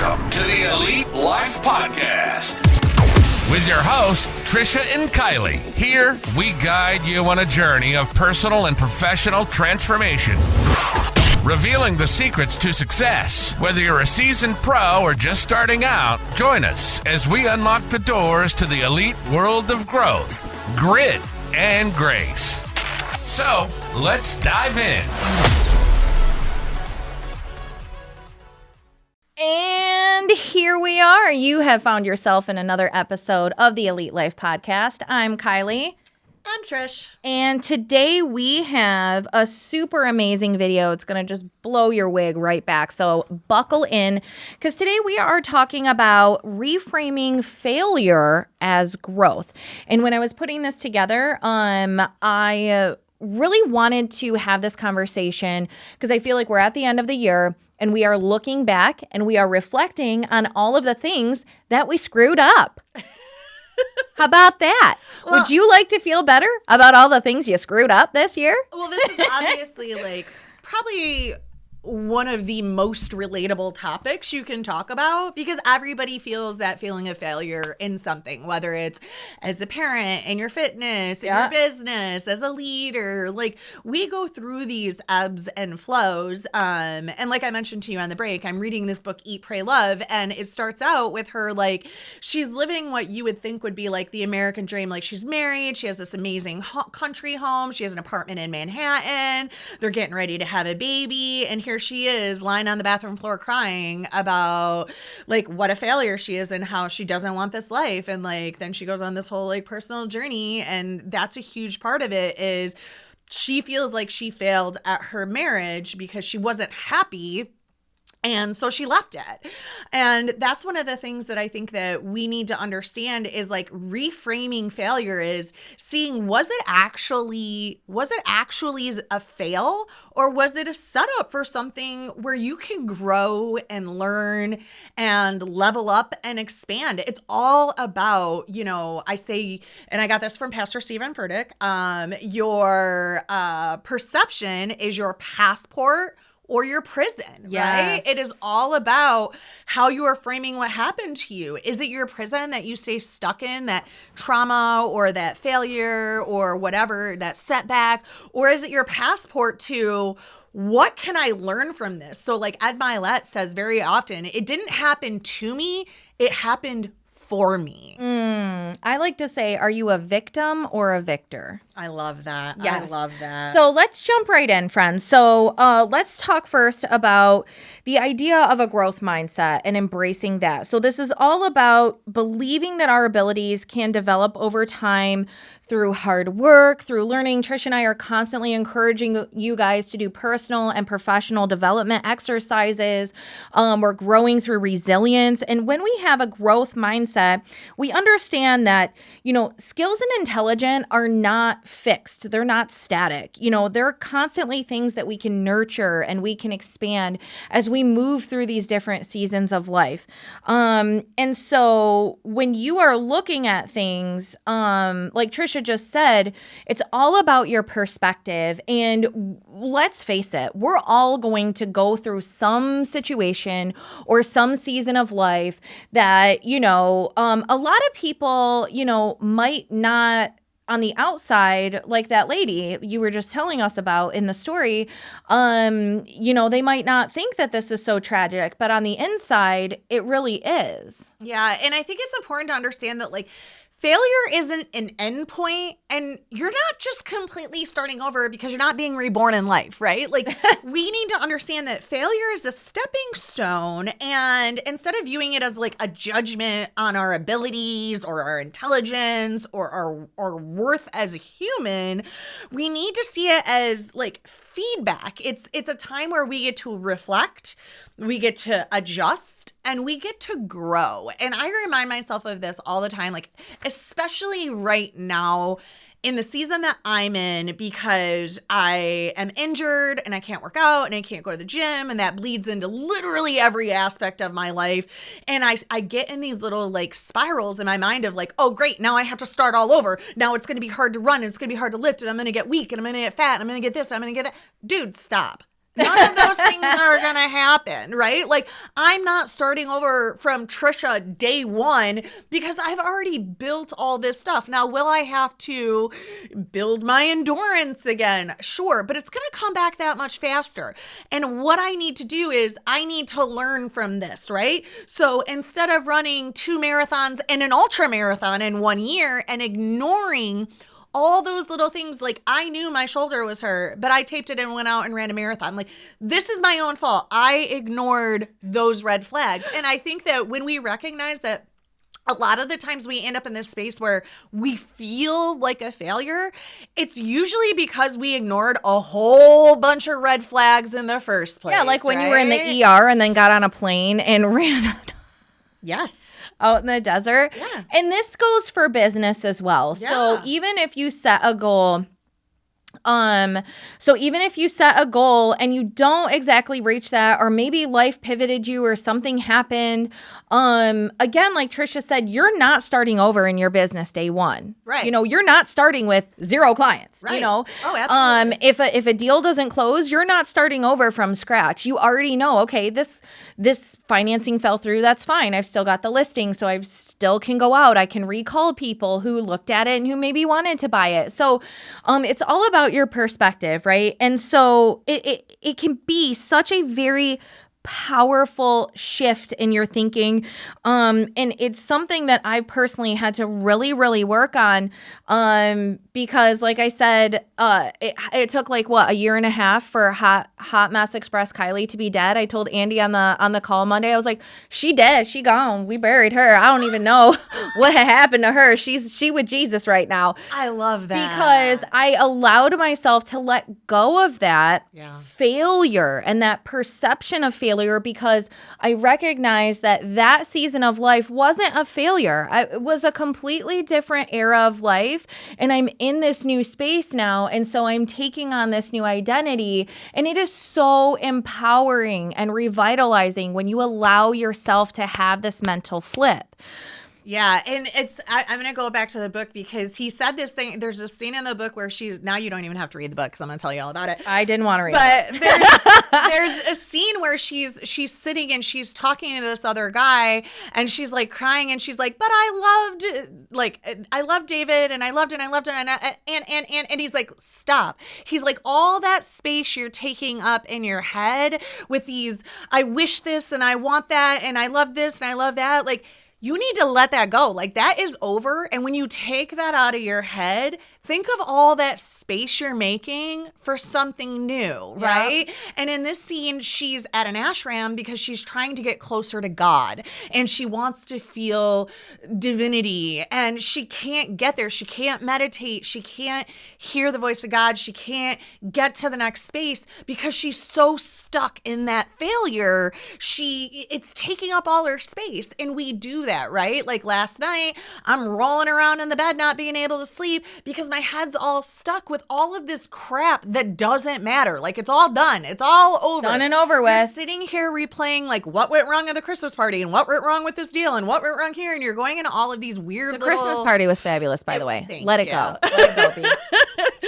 Welcome to the Elite Life Podcast with your hosts, Trisha and Kylee. Here, we guide you on a journey of personal and professional transformation, revealing the secrets to success. Whether you're a seasoned pro or just starting out, join us as we unlock the doors to the elite world of growth, grit, and grace. So, let's dive in. And here we are. You have found yourself in another episode of the Elite Life Podcast. I'm Kylee. I'm Trish. And today we have a super amazing video. It's going to just blow your wig right back. So buckle in, because today we are talking about reframing failure as growth. And when I was putting this together, I really wanted to have this conversation because I feel like we're at the end of the year and we are looking back and we are reflecting on all of the things that we screwed up. How about that? Well, would you like to feel better about all the things you screwed up this year? Well, this is obviously probably one of the most relatable topics you can talk about, because everybody feels that feeling of failure in something, whether it's as a parent, in your fitness, in your business, as a leader. Like, we go through these ebbs and flows. And like I mentioned to you on the break, I'm reading this book, Eat, Pray, Love, and it starts out with her, like, she's living what you would think would be like the American dream. Like, she's married, she has this amazing country home, she has an apartment in Manhattan, they're getting ready to have a baby, and here she is lying on the bathroom floor crying about like what a failure she is and how she doesn't want this life. And like then she goes on this whole like personal journey, and that's a huge part of it, is she feels like she failed at her marriage because she wasn't happy. And so she left it. And that's one of the things that I think that we need to understand is like reframing failure is seeing, was it actually a fail, or was it a setup for something where you can grow and learn and level up and expand? It's all about, I say, and I got this from Pastor Stephen Furtick, your perception is your passport or your prison, right? It is all about how you are framing what happened to you. Is it your prison that you stay stuck in, that trauma or that failure or whatever, that setback? Or is it your passport to, what can I learn from this? So like Ed Milet says very often, it didn't happen to me, it happened for me. I like to say, are you a victim or a victor? I love that. Yes. I love that. So let's jump right in, friends. So let's talk first about the idea of a growth mindset and embracing that. So this is all about believing that our abilities can develop over time through hard work, through learning. Trish and I are constantly encouraging you guys to do personal and professional development exercises. We're growing through resilience. And when we have a growth mindset, we understand that, skills and intelligence are not fixed. They're not static. There are constantly things that we can nurture and we can expand as we move through these different seasons of life. And so when you are looking at things, like Trisha just said, it's all about your perspective. And let's face it, we're all going to go through some situation or some season of life that, a lot of people, might not, on the outside, like that lady you were just telling us about in the story, they might not think that this is so tragic, but on the inside, it really is. Yeah. And I think it's important to understand that, like, failure isn't an end point, and you're not just completely starting over because you're not being reborn in life, right? Like, we need to understand that failure is a stepping stone, and instead of viewing it as like a judgment on our abilities or our intelligence or our worth as a human, we need to see it as like feedback. It's a time where we get to reflect, we get to adjust, and we get to grow. And I remind myself of this all the time, like, especially right now in the season that I'm in, because I am injured and I can't work out and I can't go to the gym, and that bleeds into literally every aspect of my life. And I get in these little like spirals in my mind of like, oh great, now I have to start all over. Now it's going to be hard to run, and it's going to be hard to lift, and I'm going to get weak, and I'm going to get fat, and I'm going to get this, I'm going to get that. Dude, stop. None of those things are going to happen, right? Like, I'm not starting over from Trisha day one because I've already built all this stuff. Now, will I have to build my endurance again? Sure, but it's going to come back that much faster. And what I need to do is I need to learn from this, right? So instead of running 2 marathons and an ultra marathon in 1 year and ignoring all those little things, like I knew my shoulder was hurt, but I taped it and went out and ran a marathon. Like, this is my own fault. I ignored those red flags. And I think that when we recognize that, a lot of the times we end up in this space where we feel like a failure, it's usually because we ignored a whole bunch of red flags in the first place. Yeah, like when you were in the ER and then got on a plane and ran Yes. out in the desert. Yeah. And this goes for business as well. Yeah. So even if you set a goal, and you don't exactly reach that, or maybe life pivoted you or something happened, again, like Trisha said, you're not starting over in your business day one. Right. You know, you're not starting with 0 clients. Right. You know, Oh, absolutely. If a deal doesn't close, you're not starting over from scratch. You already know, okay, this financing fell through. That's fine. I've still got the listing, so I still can go out. I can recall people who looked at it and who maybe wanted to buy it. So, it's all about your perspective, right? And so it can be such a very powerful shift in your thinking. And it's something that I personally had to really, really work on. Because like I said, it took like a year and a half for Hot Mess Express Kylee to be dead. I told Andy on the call Monday, I was like, she dead, she gone. We buried her. I don't even know what had happened to her. She with Jesus right now. I love that. Because I allowed myself to let go of that failure and that perception of failure, because I recognized that season of life wasn't a failure. It was a completely different era of life, and I'm in this new space now, and so I'm taking on this new identity, and it is so empowering and revitalizing when you allow yourself to have this mental flip. Yeah, and I'm going to go back to the book because he said this thing. There's a scene in the book where now you don't even have to read the book because I'm going to tell you all about it. I didn't want to read it. But there's a scene where she's sitting and she's talking to this other guy and she's like crying and she's like, but I loved David and I loved it and he's like, stop. He's like, all that space you're taking up in your head with these, I wish this and I want that and I love this and I love that, like, you need to let that go. Like, that is over. And when you take that out of your head, think of all that space you're making for something new, right? Yep. And in this scene, she's at an ashram because she's trying to get closer to God and she wants to feel divinity and she can't get there. She can't meditate. She can't hear the voice of God. She can't get to the next space because she's so stuck in that failure. It's taking up all her space. And we do that, right? Like last night, I'm rolling around in the bed not being able to sleep because my head's all stuck with all of this crap that doesn't matter. Like, it's all done. It's all over. Done and over with. You're sitting here replaying like what went wrong at the Christmas party and what went wrong with this deal and what went wrong here, and you're going into all of these weird The Christmas party was fabulous, by the way. Let it go. Let it go, B.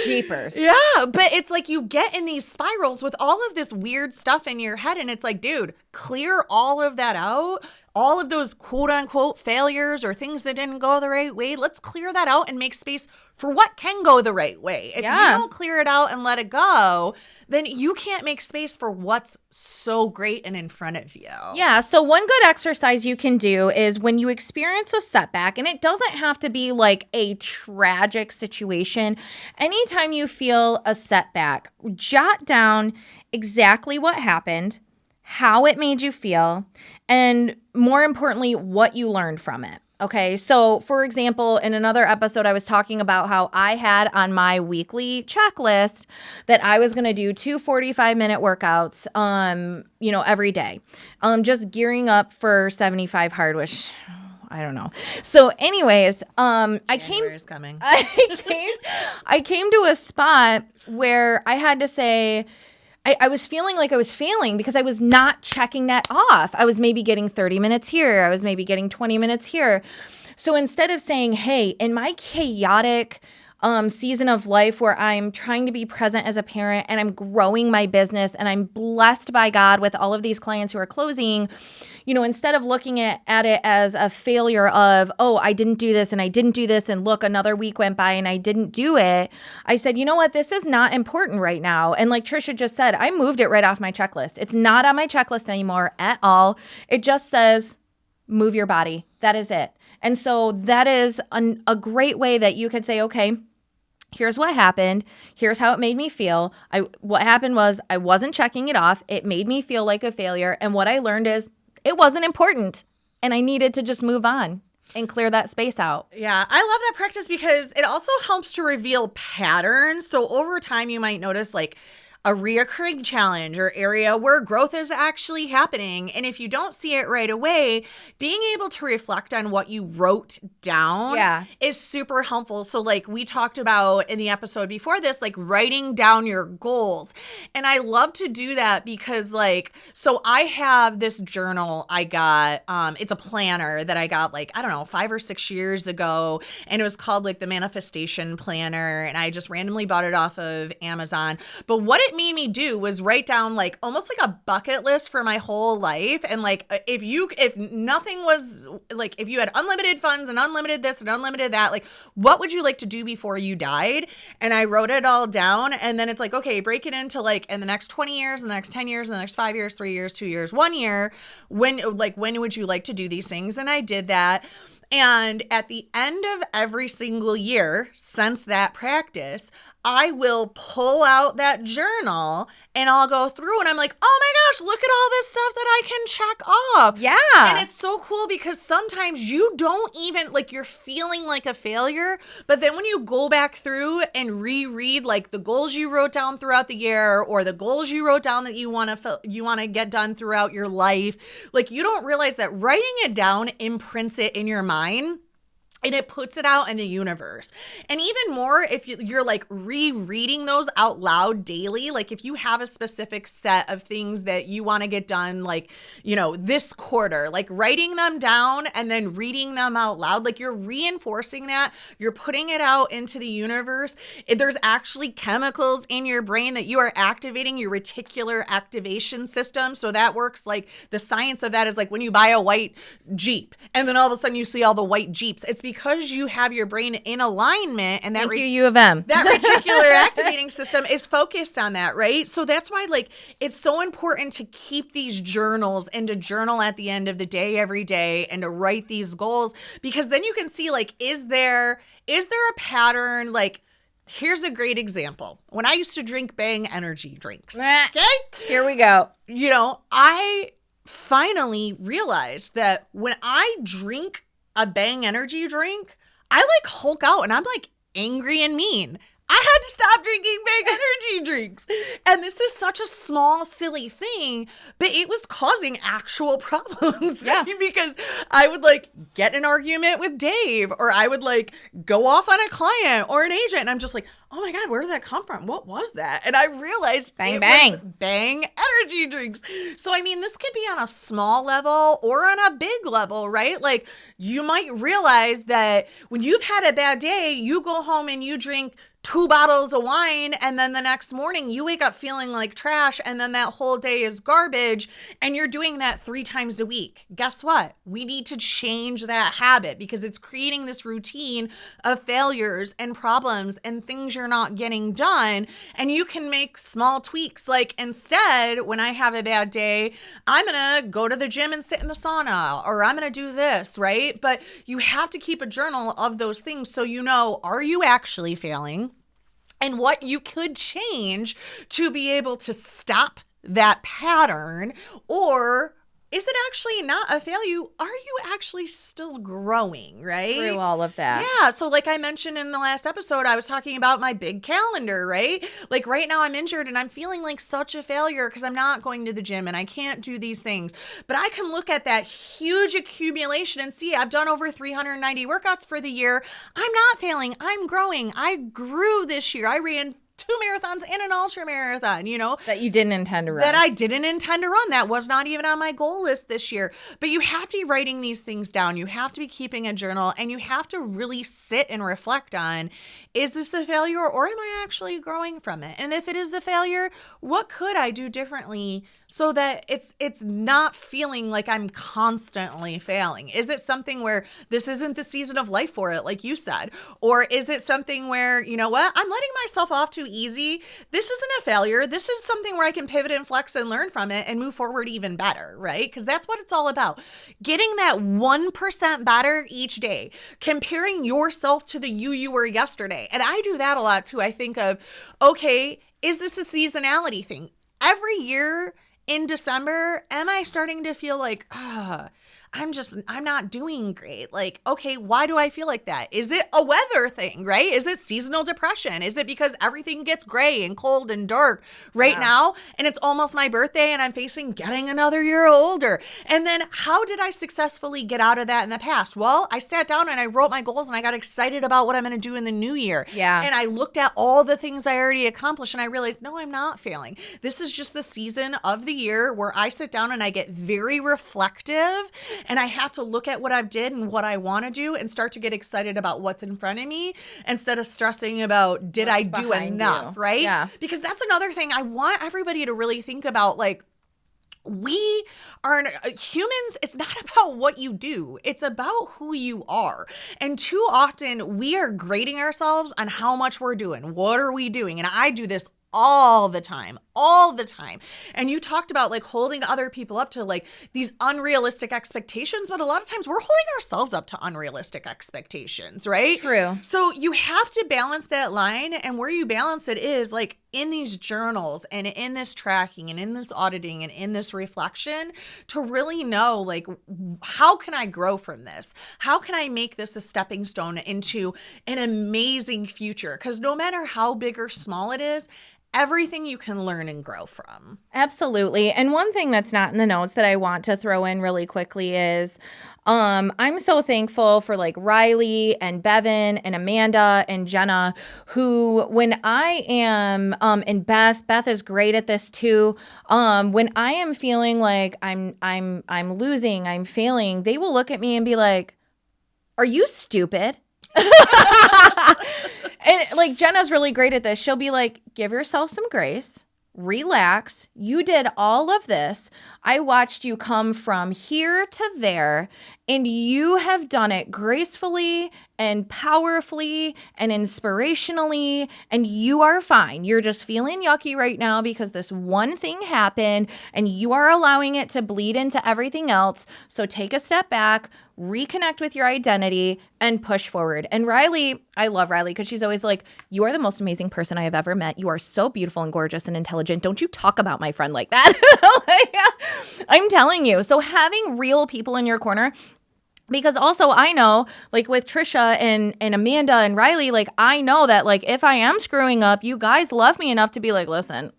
Jeepers. Yeah, but it's like you get in these spirals with all of this weird stuff in your head, and it's like, dude, clear all of that out. All of those quote unquote failures or things that didn't go the right way, let's clear that out and make space for what can go the right way. If you don't clear it out and let it go, then you can't make space for what's so great and in front of you. Yeah. So one good exercise you can do is when you experience a setback, and it doesn't have to be like a tragic situation. Anytime you feel a setback, jot down exactly what happened, how it made you feel, and more importantly, what you learned from it. Okay, so for example, in another episode, I was talking about how I had on my weekly checklist that I was going to do 2 45-minute workouts, every day, just gearing up for 75 hard, which I don't know. So anyways, I came to a spot where I had to say, I was feeling like I was failing because I was not checking that off. I was maybe getting 30 minutes here. I was maybe getting 20 minutes here. So instead of saying, hey, in my chaotic, season of life where I'm trying to be present as a parent and I'm growing my business and I'm blessed by God with all of these clients who are closing, instead of looking at it as a failure of, oh, I didn't do this and I didn't do this and look, another week went by and I didn't do it. I said, you know what? This is not important right now. And like Trisha just said, I moved it right off my checklist. It's not on my checklist anymore at all. It just says, move your body. That is it. And so that is a great way that you can say, okay, here's what happened. Here's how it made me feel. What happened was I wasn't checking it off. It made me feel like a failure. And what I learned is it wasn't important. And I needed to just move on and clear that space out. Yeah, I love that practice because it also helps to reveal patterns. So over time, you might notice like a reoccurring challenge or area where growth is actually happening. And if you don't see it right away, being able to reflect on what you wrote down is super helpful. So like we talked about in the episode before this, like writing down your goals. And I love to do that because so I have this journal I got, it's a planner that I got 5 or 6 years ago. And it was called like the Manifestation Planner. And I just randomly bought it off of Amazon. But what it made me do was write down almost like a bucket list for my whole life. And if nothing was if you had unlimited funds and unlimited this and unlimited that, what would you like to do before you died? And I wrote it all down. And then it's okay, break it into in the next 20 years, in the next 10 years, in the next 5 years, 3 years, 2 years, 1 year, when would you like to do these things? And I did that. And at the end of every single year since that practice, I will pull out that journal and I'll go through and I'm like, oh my gosh, look at all this stuff that I can check off. Yeah. And it's so cool because sometimes you don't even, you're feeling like a failure, but then when you go back through and reread the goals you wrote down throughout the year or the goals you wrote down that you want to get done throughout your life, you don't realize that writing it down imprints it in your mind. And it puts it out in the universe. And even more, if you're rereading those out loud daily, if you have a specific set of things that you want to get done, this quarter, writing them down and then reading them out loud, you're reinforcing that, you're putting it out into the universe. There's actually chemicals in your brain that you are activating your reticular activation system. So that works the science of that is when you buy a white Jeep and then all of a sudden you see all the white Jeeps. It's because you have your brain in alignment and that Thank you, U of M. That reticular activating system is focused on that, right? So that's why it's so important to keep these journals and to journal at the end of the day every day and to write these goals because then you can see is there a pattern? Here's a great example. When I used to drink Bang energy drinks, okay? Here we go. I finally realized that when I drink a Bang energy drink, I Hulk out and I'm angry and mean. I had to stop drinking Bang energy drinks. And this is such a small, silly thing, but it was causing actual problems. Yeah. Because I would get in an argument with Dave or I would go off on a client or an agent. And I'm just oh my God, where did that come from? What was that? And I realized Bang, it bang. was Bang energy drinks. So, this could be on a small level or on a big level, right? You might realize that when you've had a bad day, you go home and you drink 2 bottles of wine and then the next morning you wake up feeling like trash and then that whole day is garbage and you're doing that 3 times a week. Guess what? We need to change that habit because it's creating this routine of failures and problems and things you're not getting done. And you can make small tweaks. Instead, when I have a bad day, I'm going to go to the gym and sit in the sauna or I'm going to do this, right? But you have to keep a journal of those things so are you actually failing? And what you could change to be able to stop that pattern, or is it actually not a failure? Are you actually still growing, right? Through all of that. Yeah. So I mentioned in the last episode, I was talking about my big calendar, right? Right now I'm injured and I'm feeling like such a failure because I'm not going to the gym and I can't do these things. But I can look at that huge accumulation and see I've done over 390 workouts for the year. I'm not failing. I'm growing. I grew this year. I ran 2 marathons and an ultra marathon, That you didn't intend to run. that I didn't intend to run. That was not even on my goal list this year. But you have to be writing these things down. You have to be keeping a journal, and you have to really sit and reflect on, is this a failure or am I actually growing from it? And if it is a failure, what could I do differently so that it's not feeling like I'm constantly failing? Is it something where this isn't the season of life for it, like you said? Or is it something where, you know what, I'm letting myself off too easy? This isn't a failure. This is something where I can pivot and flex and learn from it and move forward even better, right? Because that's what it's all about. Getting that 1% better each day, comparing yourself to the you were yesterday. And I do that a lot too. I think of, okay, is this a seasonality thing? Every year in December, am I starting to feel like, I'm not doing great? Like, okay, why do I feel like that? Is it a weather thing, right? Is it seasonal depression? Is it because everything gets gray and cold and dark right now? And it's almost my birthday and I'm facing getting another year older. And then how did I successfully get out of that in the past? Well, I sat down and I wrote my goals and I got excited about what I'm going to do in the new year. Yeah. And I looked at all the things I already accomplished and I realized, no, I'm not failing. This is just the season of the year where I sit down and I get very reflective. And I have to look at what I've did and what I want to do and start to get excited about what's in front of me instead of stressing about, did I do enough, right? Yeah. Because that's another thing I want everybody to really think about. Like, we are humans. It's not about what you do. It's about who you are. And too often we are grading ourselves on how much we're doing. What are we doing? And I do this all the time. And you talked about like holding other people up to like these unrealistic expectations, but a lot of times we're holding ourselves up to unrealistic expectations, right? True. So you have to balance that line, and where you balance it is like in these journals and in this tracking and in this auditing and in this reflection to really know like, how can I grow from this? How can I make this a stepping stone into an amazing future? Because no matter how big or small it is, everything you can learn and grow from. Absolutely. And one thing that's not in the notes that I want to throw in really quickly is I'm so thankful for like Riley and Bevan and Amanda and Jenna, who when I am and Beth is great at this too. When I am feeling like I'm losing, I'm failing, they will look at me and be like, "Are you stupid?" And like Jenna's really great at this. She'll be like, give yourself some grace, relax. You did all of this. I watched you come from here to there, and you have done it gracefully and powerfully and inspirationally, and you are fine. You're just feeling yucky right now because this one thing happened, and you are allowing it to bleed into everything else. So take a step back, reconnect with your identity, and push forward. And Riley, I love Riley because she's always like, you are the most amazing person I have ever met. You are so beautiful and gorgeous and intelligent. Don't you talk about my friend like that. I'm telling you. So having real people in your corner, because also I know like with Trisha and Amanda and Riley, like I know that like if I am screwing up, you guys love me enough to be like, listen,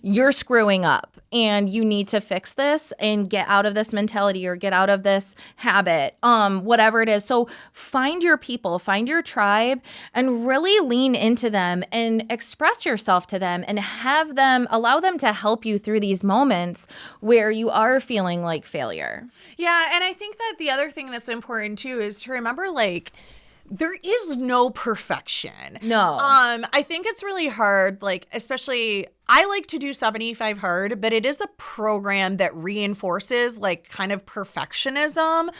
you're screwing up and you need to fix this and get out of this mentality or get out of this habit, whatever it is. So find your people, find your tribe, and really lean into them and express yourself to them and have them, allow them to help you through these moments where you are feeling like failure. Yeah, and I think that the other thing that's important too is to remember like there is no perfection. No. I think it's really hard, like especially I like to do 75 hard, but it is a program that reinforces like kind of perfectionism.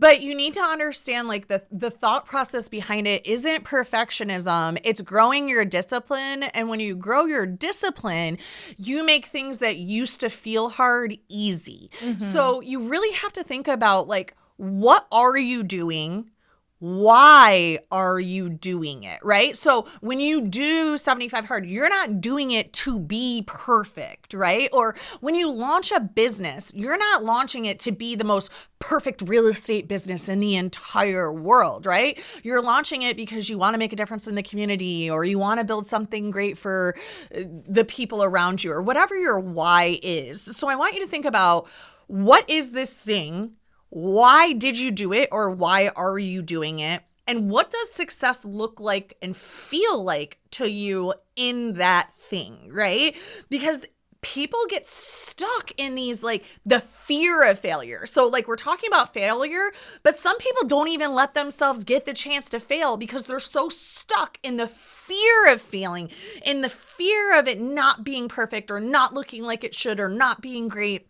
But you need to understand like the thought process behind it isn't perfectionism. It's growing your discipline. And when you grow your discipline, you make things that used to feel hard easy. Mm-hmm. So you really have to think about like, what are you doing? Why are you doing it, right? So when you do 75 hard, you're not doing it to be perfect, right? Or when you launch a business, you're not launching it to be the most perfect real estate business in the entire world, right? You're launching it because you want to make a difference in the community or you want to build something great for the people around you or whatever your why is. So I want you to think about, what is this thing? Why did you do it or why are you doing it? And what does success look like and feel like to you in that thing, right? Because people get stuck in these, like, the fear of failure. So, like, we're talking about failure, but some people don't even let themselves get the chance to fail because they're so stuck in the fear of failing, in the fear of it not being perfect or not looking like it should or not being great.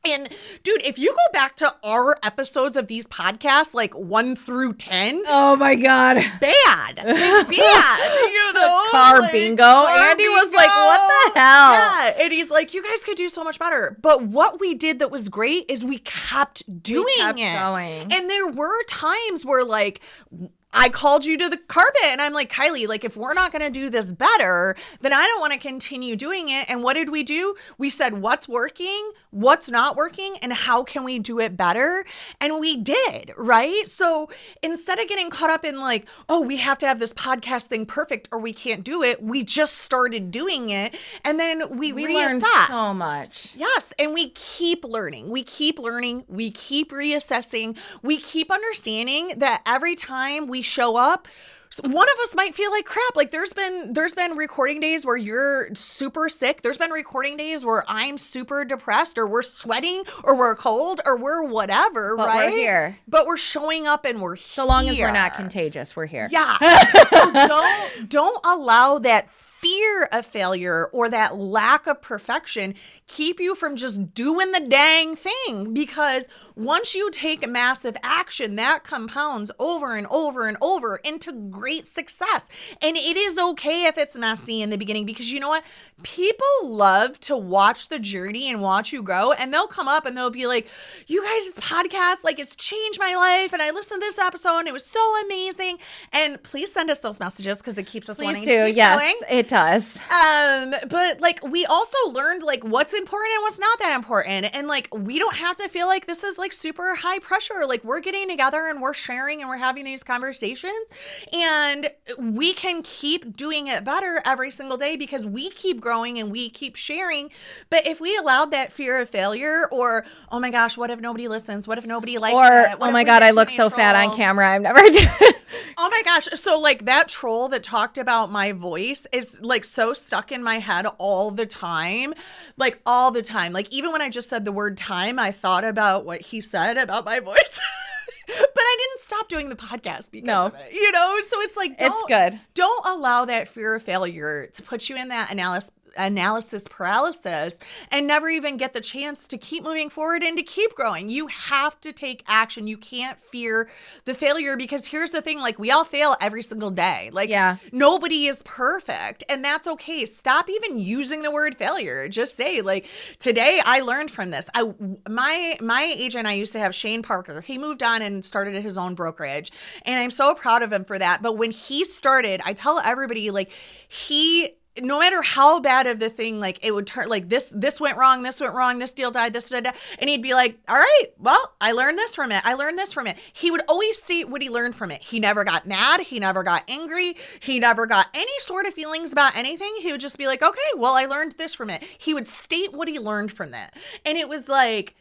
And dude, if you go back to our episodes of these podcasts, like 1 through 10, oh my God, bad, you know, car like, bingo. car Andy was bingo. like, what the hell? Yeah, and he's like, you guys could do so much better. But what we did that was great is we kept doing it. Going. And there were times where, like, I called you to the carpet and I'm like, Kylee, like, if we're not going to do this better, then I don't want to continue doing it. And what did we do? We said, what's working, what's not working, and how can we do it better? And we did, right? So instead of getting caught up in, like, oh, we have to have this podcast thing perfect or we can't do it, we just started doing it. And then we learned reassessed. so much. Yes. And we keep learning. We keep learning. We keep reassessing. We keep understanding that every time we show up, one of us might feel like crap. Like, there's been recording days where you're super sick. There's been recording days where I'm super depressed, or we're sweating, or we're cold, or we're whatever, But right? we're here. But we're showing up and we're here. So long as we're not contagious, we're here. Yeah. So don't allow that fear of failure or that lack of perfection keep you from just doing the dang thing, because once you take massive action, that compounds over and over and over into great success. And it is okay if it's messy in the beginning, because you know what? People love to watch the journey and watch you grow, and they'll come up and they'll be like, you guys' podcast, like, it's changed my life, and I listened to this episode and it was so amazing. And please send us those messages because it keeps us wanting to keep going. It does. But, like, we also learned, like, what's important and what's not that important. And, like, we don't have to feel like this is, like, super high pressure. Like, we're getting together and we're sharing and we're having these conversations, and we can keep doing it better every single day because we keep growing and we keep sharing. But if we allowed that fear of failure, or, oh my gosh, what if nobody listens? What if nobody likes it? Or, oh my God, I look so fat on camera, I'm never doing it. Oh my gosh. So, like, that troll that talked about my voice is, like, so stuck in my head all the time. Like, all the time. Like, even when I just said the word time, I thought about what he said about my voice. But I didn't stop doing the podcast because of it, you know? So it's like, it's good. Don't allow that fear of failure to put you in that analysis paralysis and never even get the chance to keep moving forward and to keep growing. You have to take action. You can't fear the failure, because here's the thing, like, we all fail every single day. Like, nobody is perfect, and that's okay. Stop even using the word failure. Just say, like, today I learned from this. My agent I used to have, Shane Parker, he moved on and started his own brokerage, and I'm so proud of him for that. But when he started, I tell everybody, like, no matter how bad of the thing, like, it would turn, like, this went wrong, this deal died, this did that. And he'd be like, all right, well, I learned this from it. He would always state what he learned from it. He never got mad. He never got angry. He never got any sort of feelings about anything. He would just be like, okay, well, I learned this from it. He would state what he learned from that. And it was like,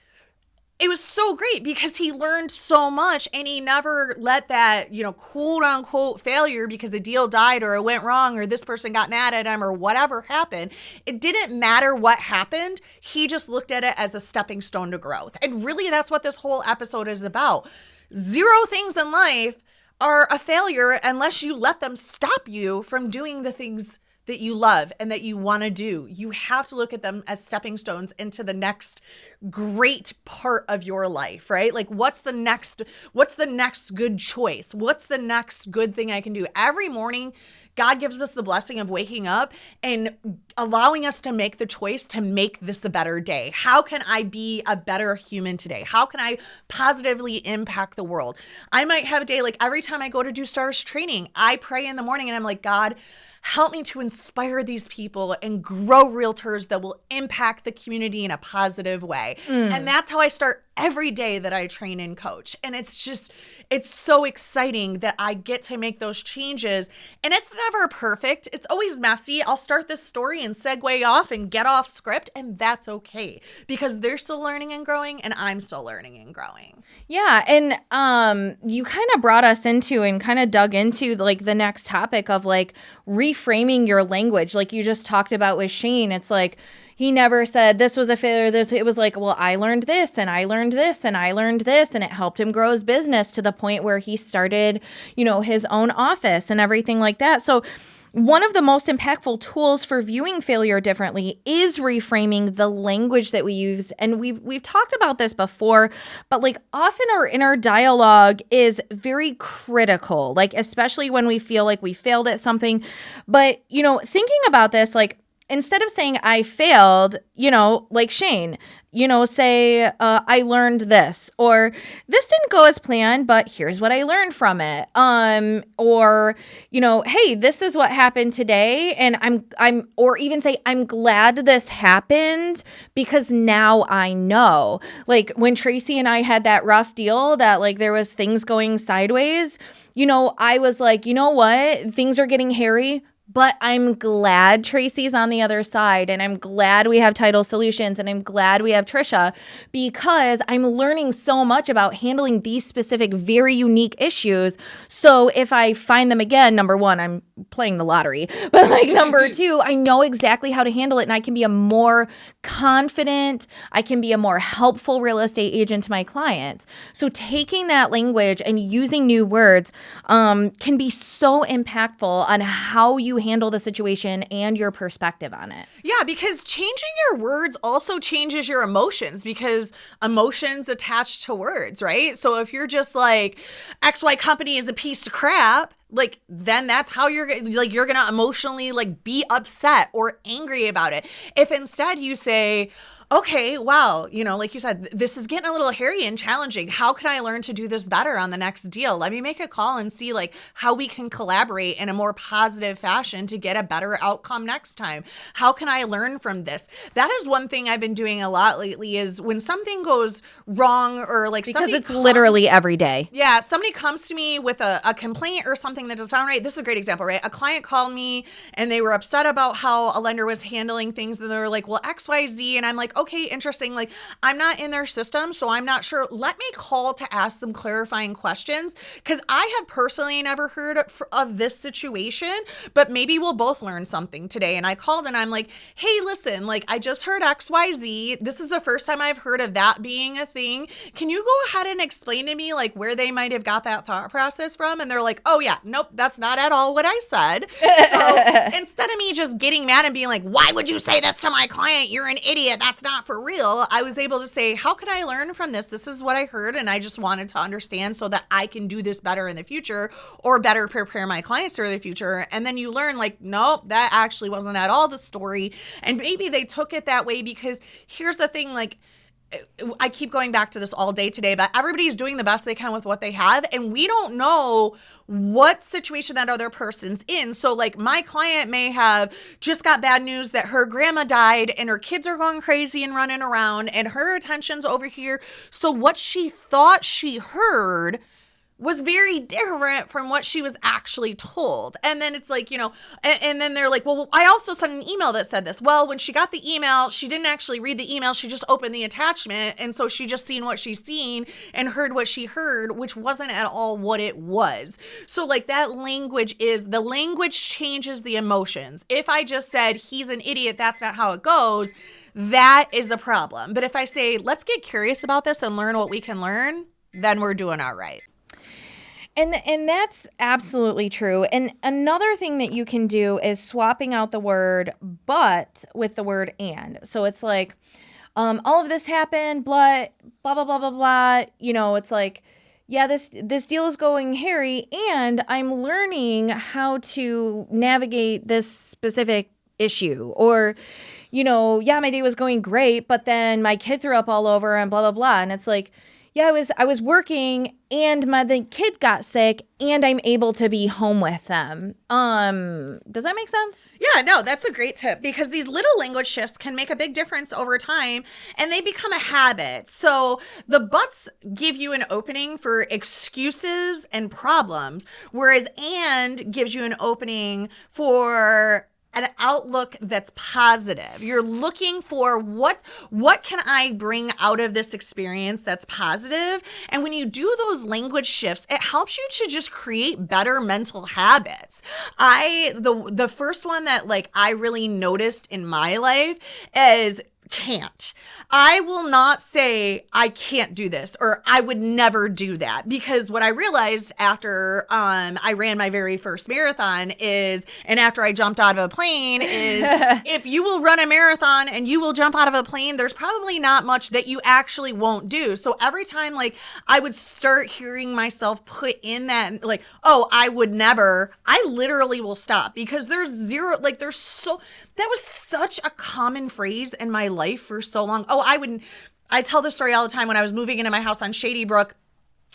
it was so great because he learned so much, and he never let that, you know, quote unquote failure because the deal died or it went wrong or this person got mad at him or whatever happened. It didn't matter what happened. He just looked at it as a stepping stone to growth. And really, that's what this whole episode is about. 0 things in life are a failure unless you let them stop you from doing the things that you love and that you want to do. You have to look at them as stepping stones into the next great part of your life, right? Like, what's the next good choice? What's the next good thing I can do? Every morning, God gives us the blessing of waking up and allowing us to make the choice to make this a better day. How can I be a better human today? How can I positively impact the world? I might have a day, like, every time I go to do STARS training, I pray in the morning and I'm like, God, help me to inspire these people and grow realtors that will impact the community in a positive way. And that's how I start every day that I train and coach. And it's so exciting that I get to make those changes. And it's never perfect. It's always messy. I'll start this story and segue off and get off script, and that's okay because they're still learning and growing and I'm still learning and growing. Yeah. And you kind of brought us into and kind of dug into like the next topic of like reframing your language. Like you just talked about with Shane. It's like, he never said this was a failure. It was like, well, I learned this and I learned this and I learned this. And it helped him grow his business to the point where he started, his own office and everything like that. So one of the most impactful tools for viewing failure differently is reframing the language that we use. And we've talked about this before, but like often our inner dialogue is very critical, like especially when we feel like we failed at something. But, thinking about this, like, instead of saying I failed, like Shane, say I learned this, or this didn't go as planned, but here's what I learned from it. Or, hey, this is what happened today. And or even say, I'm glad this happened because now I know. Like when Tracy and I had that rough deal that like there was things going sideways, I was like, you know what? Things are getting hairy. But I'm glad Tracy's on the other side, and I'm glad we have Title Solutions, and I'm glad we have Trisha, because I'm learning so much about handling these specific, very unique issues. So if I find them again, number one, I'm playing the lottery. But like number two, I know exactly how to handle it, and I can be a more confident, I can be a more helpful real estate agent to my clients. So taking that language and using new words can be so impactful on how you handle the situation and your perspective on it. Yeah, because changing your words also changes your emotions, because emotions attach to words, right? So if you're just like, XY company is a piece of crap, like then that's how you're gonna emotionally like be upset or angry about it. If instead you say, okay, wow, like you said, this is getting a little hairy and challenging. How can I learn to do this better on the next deal? Let me make a call and see like how we can collaborate in a more positive fashion to get a better outcome next time. How can I learn from this? That is one thing I've been doing a lot lately, is when something goes wrong or like because it's literally every day. Yeah, somebody comes to me with a complaint or something that doesn't sound right. This is a great example, right? A client called me and they were upset about how a lender was handling things, and they were like, well, XYZ, and I'm like, okay, interesting. Like, I'm not in their system, so I'm not sure. Let me call to ask some clarifying questions, because I have personally never heard of this situation, but maybe we'll both learn something today. And I called and I'm like, hey, listen, like I just heard XYZ. This is the first time I've heard of that being a thing. Can you go ahead and explain to me like where they might have got that thought process from? And they're like, oh yeah, nope, that's not at all what I said. So instead of me just getting mad and being like, why would you say this to my client? You're an idiot. That's not for real. I was able to say, how can I learn from this? This is what I heard, and I just wanted to understand so that I can do this better in the future, or better prepare my clients for the future. And then you learn like, nope, that actually wasn't at all the story. And maybe they took it that way, because here's the thing, like, I keep going back to this all day today, but everybody's doing the best they can with what they have, and we don't know what situation that other person's in. So like my client may have just got bad news that her grandma died and her kids are going crazy and running around and her attention's over here. So what she thought she heard was very different from what she was actually told. And then it's like, and then they're like, well, I also sent an email that said this. Well, when she got the email, she didn't actually read the email. She just opened the attachment. And so she just seen what she's seen and heard what she heard, which wasn't at all what it was. So like that language changes the emotions. If I just said, he's an idiot, that's not how it goes, that is a problem. But if I say, let's get curious about this and learn what we can learn, then we're doing all right. And that's absolutely true. And another thing that you can do is swapping out the word but with the word and. So it's like, all of this happened, blah, blah, blah, blah, blah, blah. It's like, yeah, this deal is going hairy, and I'm learning how to navigate this specific issue. Or, yeah, my day was going great, but then my kid threw up all over and blah, blah, blah. And it's like, I was working and the kid got sick and I'm able to be home with them. Does that make sense? Yeah, no, that's a great tip because these little language shifts can make a big difference over time and they become a habit. So the buts give you an opening for excuses and problems, whereas and gives you an opening for an outlook that's positive. You're looking for what can I bring out of this experience that's positive? And when you do those language shifts, it helps you to just create better mental habits. The first one that like I really noticed in my life is can't. I will not say I can't do this or I would never do that, because what I realized after I ran my very first marathon and after I jumped out of a plane is if you will run a marathon and you will jump out of a plane, there's probably not much that you actually won't do. So every time like I would start hearing myself put in that like, oh, I would never, I literally will stop because there's zero, like there's so, that was such a common phrase in my life for so long. Oh, I tell this story all the time when I was moving into my house on Shady Brook.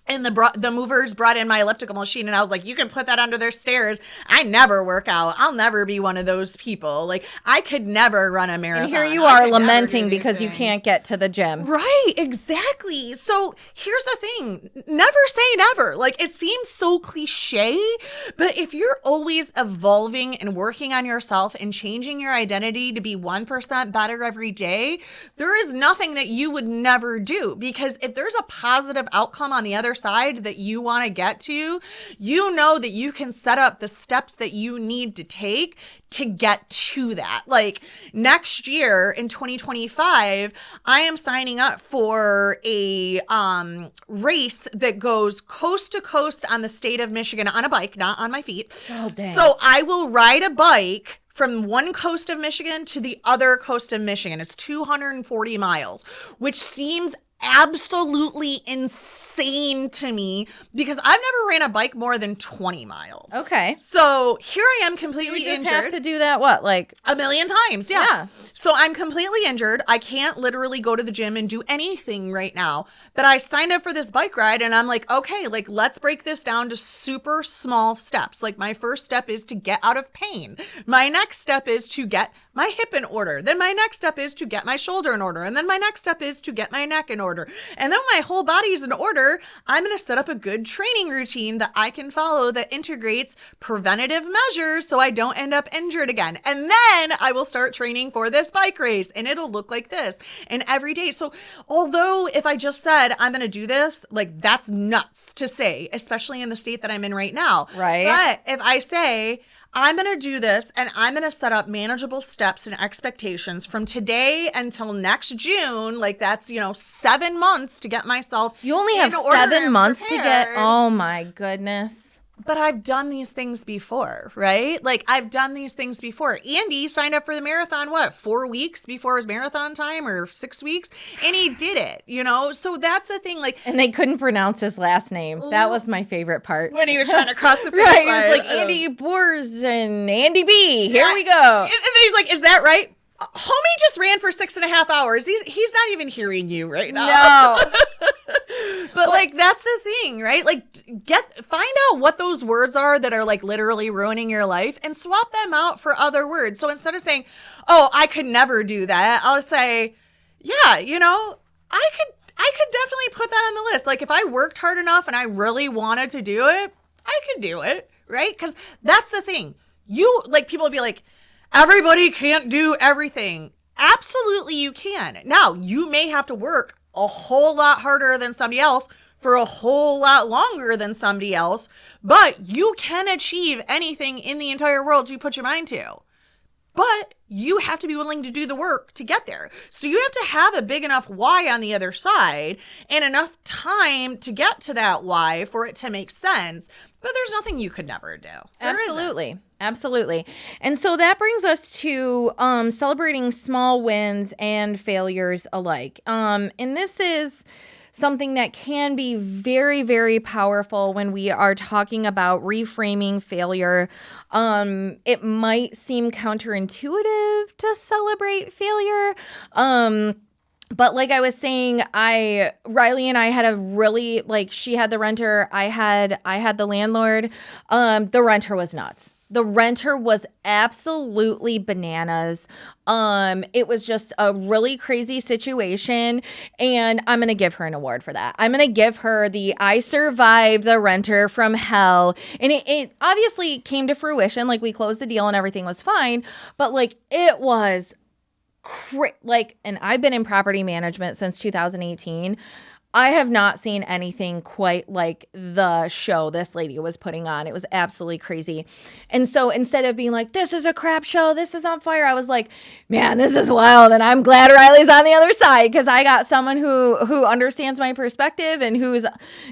And the movers brought in my elliptical machine and I was like, you can put that under their stairs. I never work out. I'll never be one of those people. Like I could never run a marathon. And here you are lamenting because you can't get to the gym. Right, exactly. So here's the thing. Never say never. Like it seems so cliche, but if you're always evolving and working on yourself and changing your identity to be 1% better every day, there is nothing that you would never do, because if there's a positive outcome on the other side that you want to get to, you know that you can set up the steps that you need to take to get to that. Like next year in 2025, I am signing up for a race that goes coast to coast on the state of Michigan on a bike, not on my feet. Oh, dang. So I will ride a bike from one coast of Michigan to the other coast of Michigan. It's 240 miles, which seems absolutely insane to me because I've never ran a bike more than 20 miles. Okay. So here I am completely You just injured. have to do that, what, like a million times. Yeah. So I'm completely injured. I can't literally go to the gym and do anything right now. But I signed up for this bike ride and I'm like, okay, like let's break this down to super small steps. Like my first step is to get out of pain. My next step is to get my hip in order. Then my next step is to get my shoulder in order. And then my next step is to get my neck in order. And then my whole body's in order. I'm going to set up a good training routine that I can follow that integrates preventative measures so I don't end up injured again. And then I will start training for this bike race and it'll look like this. And every day. So although if I just said I'm going to do this, like that's nuts to say, especially in the state that I'm in right now. Right. But if I say, I'm going to do this and I'm going to set up manageable steps and expectations from today until next June. Like that's, 7 months to get myself. you only have 7 months to get. Oh my goodness. But I've done these things before, right? Like I've done these things before. Andy signed up for the marathon, 4 weeks before his marathon time or 6 weeks? And he did it, So that's the thing. Like, And they couldn't pronounce his last name. That was my favorite part. when he was trying to cross the finish Right, line. it was like Andy Boers and Andy B. Here we go. And then he's like, is that right? Homie just ran for 6.5 hours. He's not even hearing you right now. No. But like that's the thing, right? Like find out what those words are that are like literally ruining your life and swap them out for other words. So instead of saying, "Oh, I could never do that," I'll say, "Yeah, I could definitely put that on the list. Like if I worked hard enough and I really wanted to do it, I could do it, right? Cuz that's the thing. People will be like, "Everybody can't do everything." Absolutely you can. Now, you may have to work a whole lot harder than somebody else for a whole lot longer than somebody else, but you can achieve anything in the entire world you put your mind to. But you have to be willing to do the work to get there. So you have to have a big enough why on the other side and enough time to get to that why for it to make sense. But there's nothing you could never do. Absolutely. Absolutely. And so that brings us to celebrating small wins and failures alike. And this is something that can be very, very powerful when we are talking about reframing failure. It might seem counterintuitive to celebrate failure. But like I was saying, Riley and I had a really, like, she had the renter, I had the landlord. The renter was nuts. The renter was absolutely bananas. It was just a really crazy situation, and I'm going to give her an award for that. I'm going to give her the I survived the renter from hell. And it obviously came to fruition. Like, we closed the deal and everything was fine, but like, it was and I've been in property management since 2018. I have not seen anything quite like the show this lady was putting on. It was absolutely crazy. And so instead of being like, this is a crap show, this is on fire, I was like, man, this is wild. And I'm glad Riley's on the other side, because I got someone who understands my perspective and who's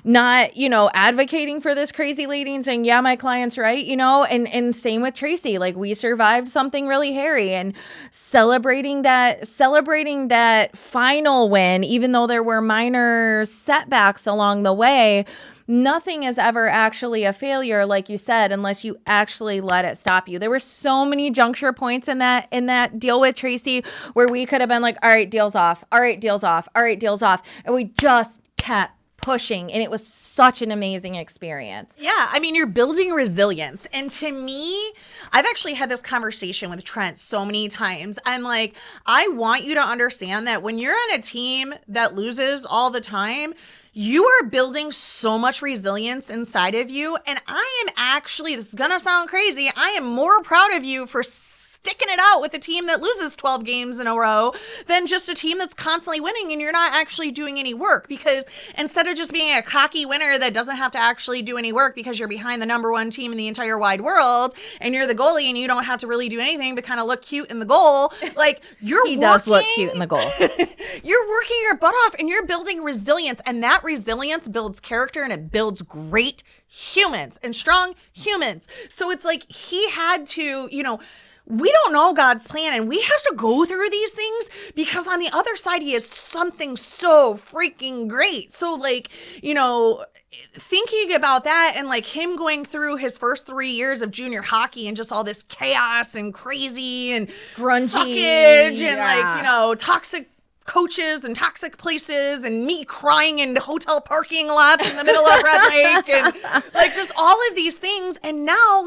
not, advocating for this crazy lady and saying, yeah, my client's right, and same with Tracy. Like, we survived something really hairy, and celebrating that final win, even though there were minor setbacks along the way. Nothing is ever actually a failure, like you said, unless you actually let it stop you. There were so many juncture points in that deal with Tracy where we could have been like, all right, deal's off. All right, deal's off. All right, deal's off. And we just kept pushing, and it was such an amazing experience. Yeah, I mean, you're building resilience. And to me, I've actually had this conversation with Trent so many times. I'm like, I want you to understand that when you're on a team that loses all the time, you are building so much resilience inside of you. And I am actually, this is going to sound crazy, I am more proud of you for sticking it out with a team that loses 12 games in a row than just a team that's constantly winning and you're not actually doing any work. Because instead of just being a cocky winner that doesn't have to actually do any work because you're behind the number one team in the entire wide world and you're the goalie and you don't have to really do anything but kind of look cute in the goal, like he does look cute in the goal. You're working your butt off and you're building resilience, and that resilience builds character and it builds great humans and strong humans. So it's like he had to, we don't know God's plan, and we have to go through these things because on the other side, he has something so freaking great. So thinking about that and like him going through his first 3 years of junior hockey and just all this chaos and crazy and grungy suckage and toxic coaches and toxic places and me crying in hotel parking lots in the middle of Red Lake and like just all of these things. And now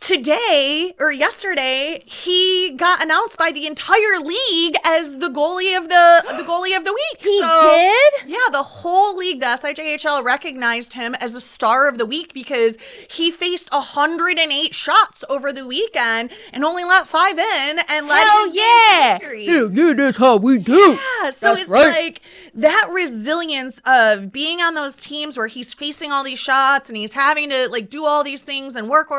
today or yesterday, he got announced by the entire league as the goalie of the week. He did? Yeah, the whole league, the SIJHL, recognized him as a star of the week because he faced 108 shots over the weekend and only let 5 in and led his team to victory. Yeah, that's how we do. Yeah, so it's right. Like that resilience of being on those teams where he's facing all these shots and he's having to like do all these things and work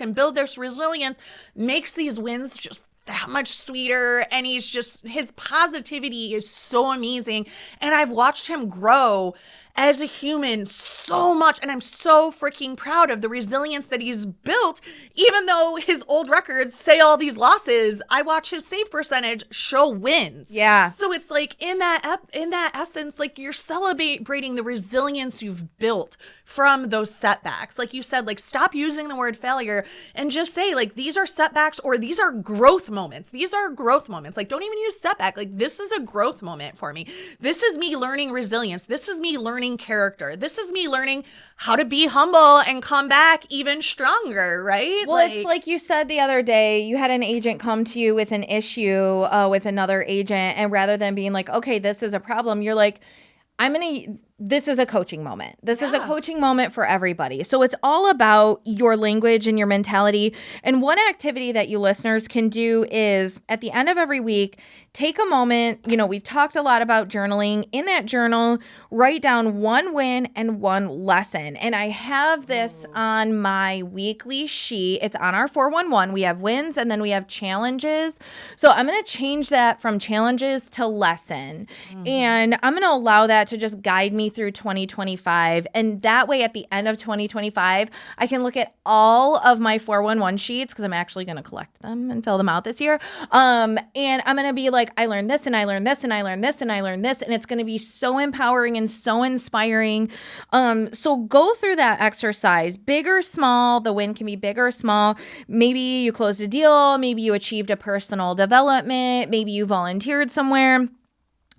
and build this resilience makes these wins just that much sweeter. And his positivity is so amazing. And I've watched him grow as a human so much, and I'm so freaking proud of the resilience that he's built. Even though his old records say all these losses, I watch his save percentage show wins. Yeah. So it's like in that essence, like you're celebrating the resilience you've built from those setbacks. Like you said, like stop using the word failure and just say like these are setbacks or these are growth moments. These are growth moments. Like don't even use setback. Like this is a growth moment for me. This is me learning resilience. This is me learning character. This is me learning how to be humble and come back even stronger, right? Well, it's like you said the other day, you had an agent come to you with an issue with another agent, and rather than being like, okay, this is a problem, you're like, this is a coaching moment. This is a coaching moment for everybody. So it's all about your language and your mentality. And one activity that you listeners can do is at the end of every week, take a moment. We've talked a lot about journaling. In that journal, write down one win and one lesson. And I have this on my weekly sheet. It's on our 411. We have wins and then we have challenges. So I'm going to change that from challenges to lesson. And I'm going to allow that to just guide me through 2025. And that way at the end of 2025, I can look at all of my 411 sheets because I'm actually going to collect them and fill them out this year. And I'm going to be like, I learned this and I learned this and I learned this and I learned this. And it's going to be so empowering and so inspiring. So go through that exercise, big or small. The win can be big or small. Maybe you closed a deal. Maybe you achieved a personal development. Maybe you volunteered somewhere.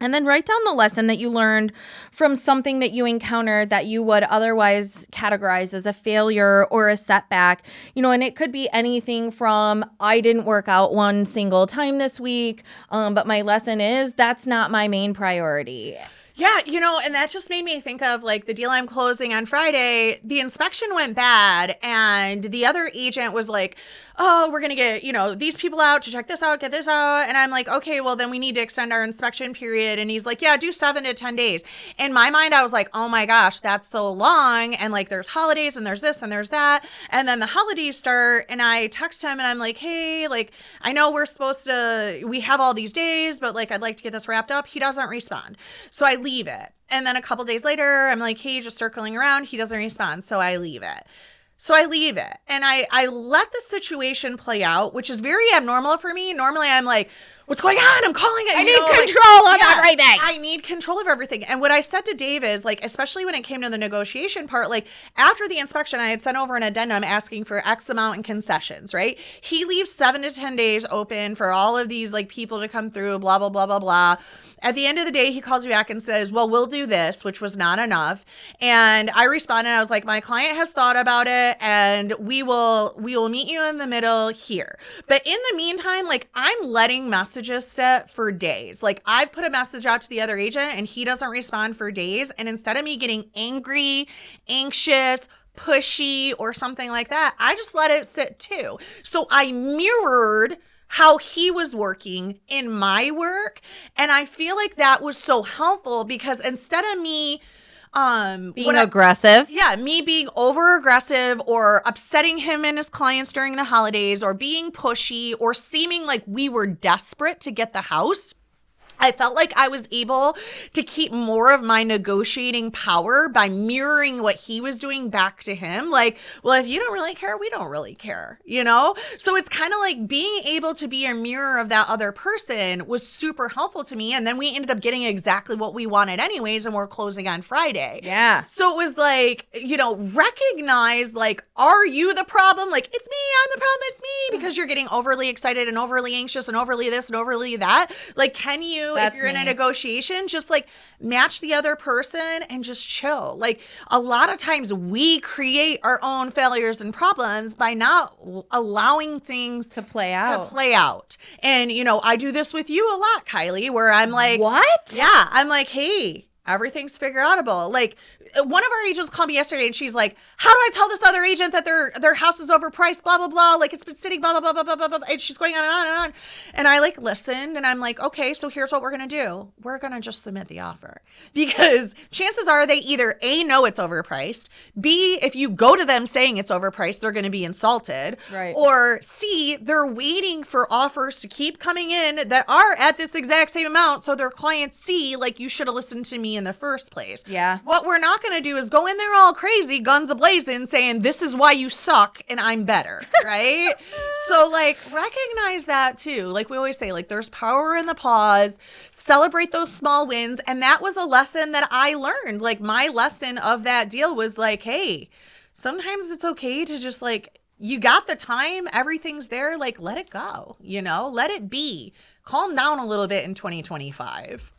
And then write down the lesson that you learned from something that you encountered that you would otherwise categorize as a failure or a setback. And it could be anything from, I didn't work out one single time this week, but my lesson is that's not my main priority. Yeah, and that just made me think of like the deal I'm closing on Friday. The inspection went bad, and the other agent was like, oh, we're going to get, these people out to check this out, get this out. And I'm like, okay, well, then we need to extend our inspection period. And he's like, yeah, do 7 to 10 days. In my mind, I was like, oh my gosh, that's so long. And like, there's holidays and there's this and there's that. And then the holidays start, and I text him and I'm like, hey, like, I know we have all these days, but like, I'd like to get this wrapped up. He doesn't respond. So I leave it. And then a couple days later, I'm like, hey, just circling around. He doesn't respond. So I leave it. And I let the situation play out, which is very abnormal for me. Normally I'm like, what's going on? I'm calling it. I need control of everything. I need control of everything. And what I said to Dave is like, especially when it came to the negotiation part, like after the inspection, I had sent over an addendum asking for X amount in concessions, right? He leaves 7 to 10 days open for all of these like people to come through, blah, blah, blah, blah, blah. At the end of the day, he calls me back and says, well, we'll do this, which was not enough. And I responded, I was like, my client has thought about it, and we will meet you in the middle here. But in the meantime, like I'm letting messages sit for days. Like I've put a message out to the other agent and he doesn't respond for days. And instead of me getting angry, anxious, pushy, or something like that, I just let it sit too. So I mirrored how he was working in my work. And I feel like that was so helpful because instead of me being aggressive. Me being over aggressive or upsetting him and his clients during the holidays or being pushy or seeming like we were desperate to get the house, I felt like I was able to keep more of my negotiating power by mirroring what he was doing back to him. Like, well, if you don't really care, we don't really care, So it's kind of like being able to be a mirror of that other person was super helpful to me. And then we ended up getting exactly what we wanted anyways, and we're closing on Friday. Yeah. So it was like, recognize like, are you the problem? Like, it's me, I'm the problem, it's me, because you're getting overly excited and overly anxious and overly this and overly that. Like, can you, if you're in a negotiation, just like match the other person and just chill. Like a lot of times we create our own failures and problems by not allowing things to play out. And, I do this with you a lot, Kylie, where I'm like, what? Yeah. I'm like, hey, everything's figure outable. Like one of our agents called me yesterday and she's like, how do I tell this other agent that their house is overpriced, blah, blah, blah. Like it's been sitting, blah, blah, blah, blah, blah, blah, blah. And she's going on and on and on. And I like listened and I'm like, okay, so here's what we're going to do. We're going to just submit the offer because chances are they either A, know it's overpriced. B, if you go to them saying it's overpriced, they're going to be insulted. Right. Or C, they're waiting for offers to keep coming in that are at this exact same amount. So their clients see like you should have listened to me in the first place. Yeah. What we're not going to do is go in there all crazy, guns a-blazing, saying this is why you suck and I'm better, right? So like recognize that too. Like we always say, like there's power in the pause, celebrate those small wins. And that was a lesson that I learned. Like my lesson of that deal was like, hey, sometimes it's okay to just like, you got the time, everything's there, like let it go, let it be. Calm down a little bit in 2025.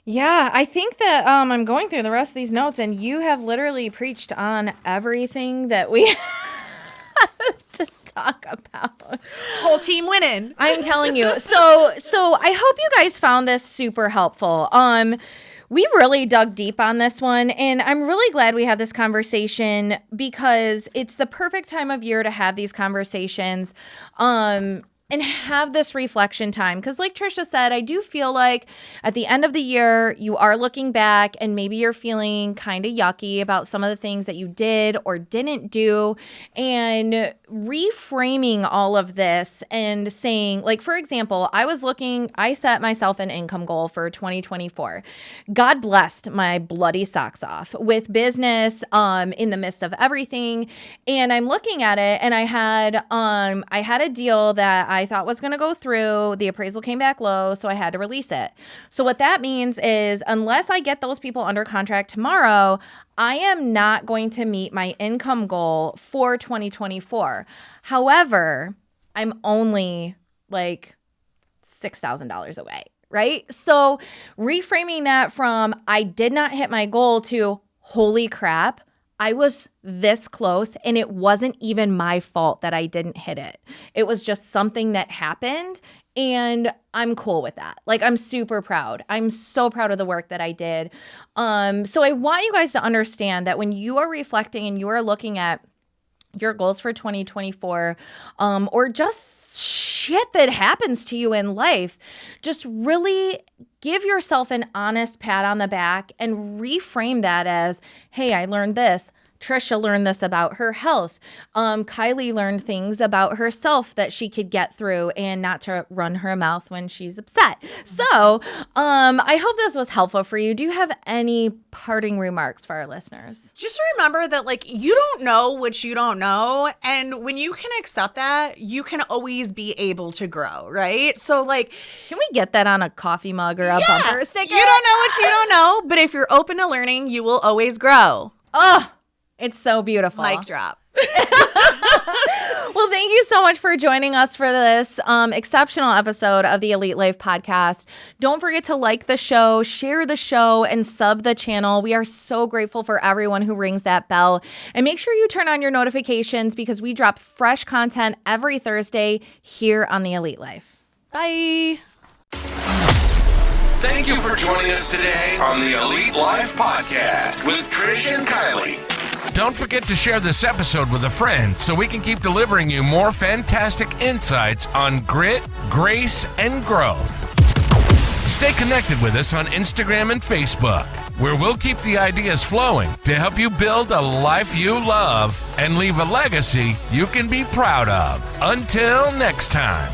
Yeah, I think that I'm going through the rest of these notes, and you have literally preached on everything that we have to talk about. Whole team winning. I'm telling you. So I hope you guys found this super helpful. We really dug deep on this one, and I'm really glad we had this conversation because it's the perfect time of year to have these conversations. And have this reflection time. Because like Trisha said, I do feel like at the end of the year, you are looking back and maybe you're feeling kind of yucky about some of the things that you did or didn't do. And reframing all of this and saying, like, for example, I set myself an income goal for 2024. God blessed my bloody socks off with business in the midst of everything. And I'm looking at it and I had a deal that I thought was going to go through. The appraisal came back low, so I had to release it. So what that means is unless I get those people under contract tomorrow, I am not going to meet my income goal for 2024. However, I'm only like $6,000 away. right? So reframing that from I did not hit my goal to holy crap, I was this close and it wasn't even my fault that I didn't hit it. It was just something that happened and I'm cool with that. Like, I'm super proud. I'm so proud of the work that I did. So I want you guys to understand that when you are reflecting and you are looking at your goals for 2024, or just shit that happens to you in life, just really give yourself an honest pat on the back and reframe that as, hey, I learned this. Trisha learned this about her health. Kylee learned things about herself that she could get through and not to run her mouth when she's upset. So I hope this was helpful for you. Do you have any parting remarks for our listeners? Just remember that, like, you don't know what you don't know. And when you can accept that, you can always be able to grow, right? So, like, can we get that on a coffee mug or a bumper sticker? You don't know what you don't know, but if you're open to learning, you will always grow. Oh, it's so beautiful. Mic drop. Well, thank you so much for joining us for this exceptional episode of the Elite Life podcast. Don't forget to like the show, share the show, and sub the channel. We are so grateful for everyone who rings that bell. And make sure you turn on your notifications because we drop fresh content every Thursday here on the Elite Life. Bye. Thank you for joining us today on the Elite Life Podcast with Trish and Kylee. Don't forget to share this episode with a friend so we can keep delivering you more fantastic insights on grit, grace, and growth. Stay connected with us on Instagram and Facebook, where we'll keep the ideas flowing to help you build a life you love and leave a legacy you can be proud of. Until next time.